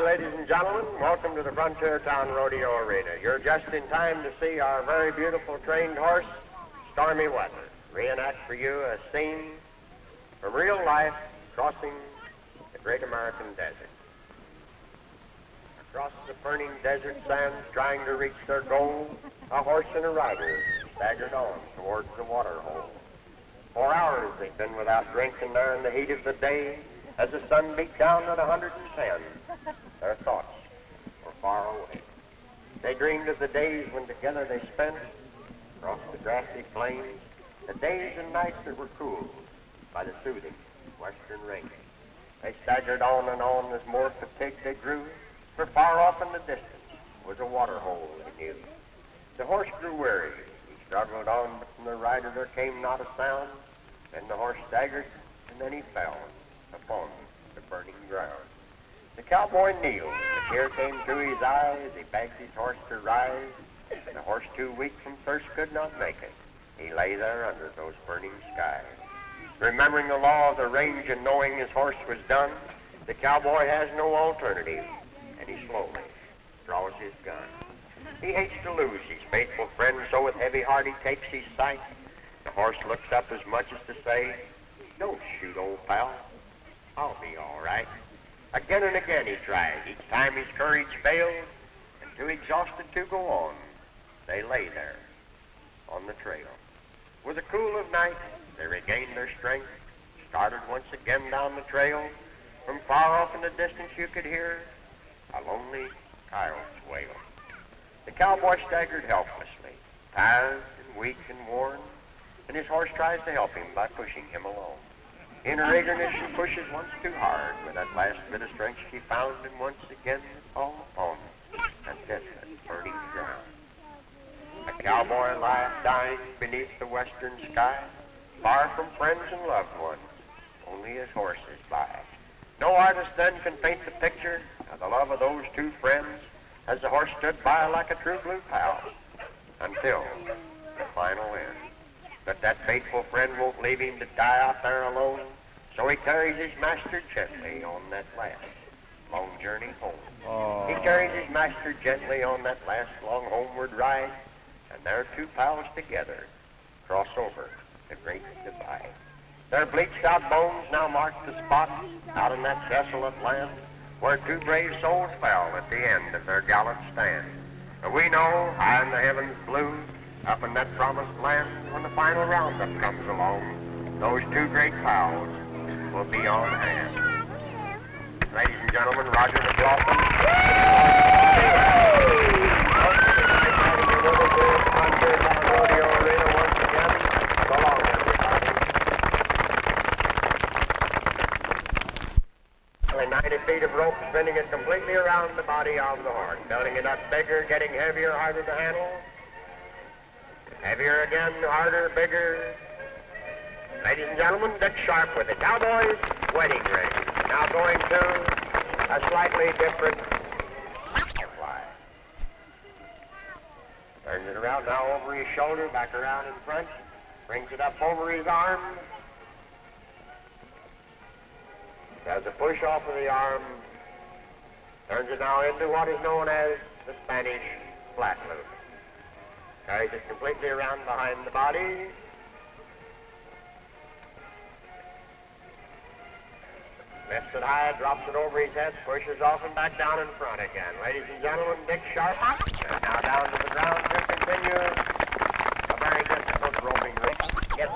ladies and gentlemen. Welcome to the Frontier Town Rodeo Arena. You're just in time to see our very beautiful trained horse, Stormy Weather, reenact for you a scene from real life crossing the great American desert. Across the burning desert sands, trying to reach their goal, a horse and a rider staggered on towards the water hole. For hours they've been without drink, and there in the heat of the day, as the sun beat down at 110, their thoughts were far away. They dreamed of the days when together they spent across the grassy plains, the days and nights that were cooled by the soothing western rain. They staggered on and on as more fatigued they grew, for far off in the distance was a water hole they knew. The horse grew weary. He struggled on, but from the rider there came not a sound. Then the horse staggered, and then he fell upon the burning ground. The cowboy kneeled. A tear came to his eye as he begged his horse to rise. The horse, too weak from thirst, could not make it. He lay there under those burning skies. Remembering the law of the range and knowing his horse was done, the cowboy has no alternative, and he slowly draws his gun. He hates to lose his faithful friend, so with heavy heart he takes his sight. The horse looks up as much as to say, "Don't shoot, old pal. I'll be all right." Again and again he tried. Each time his courage failed, and too exhausted to go on, they lay there on the trail. With the cool of night, they regained their strength, started once again down the trail. From far off in the distance you could hear a lonely coyote's wail. The cowboy staggered helplessly, tired and weak and worn, and his horse tries to help him by pushing him along. In her eagerness, she pushes once too hard. With that last bit of strength she found, and once again fall upon that desolate, burning ground. A cowboy lies dying beneath the western sky, far from friends and loved ones, only his horse is by. No artist then can paint the picture of the love of those two friends as the horse stood by like a true blue pal until the final end. But that faithful friend won't leave him to die out there alone, so he carries his master gently on that last long journey home. Oh. He carries his master gently on that last long homeward ride, and their two pals together cross over the great divide. Their bleached out bones now mark the spot out in that desolate land where two brave souls fell at the end of their gallant stand. And we know, high in the heavens blue, up in that promised land, when the final roundup comes along, those two great pals will be on hand. Ladies and gentlemen, Roger Maclaughlin. Rodeo Arena once again. So long, everybody. Only 90 feet of rope spinning it completely around the body of the horse, building it up bigger, getting heavier, harder to handle. Heavier again, harder, bigger. Ladies and gentlemen, Dick Sharp with the Cowboys' wedding ring. Now going to a slightly different fly. Turns it around now over his shoulder, back around in front. Brings it up over his arm. Does a push off of the arm. Turns it now into what is known as the Spanish flat loop. Carries it completely around behind the body. Lifts it high, drops it over his head, pushes off and back down in front again. Ladies and gentlemen, Dick Sharp. And now down to the ground to continue a very difficult roping race. Yes.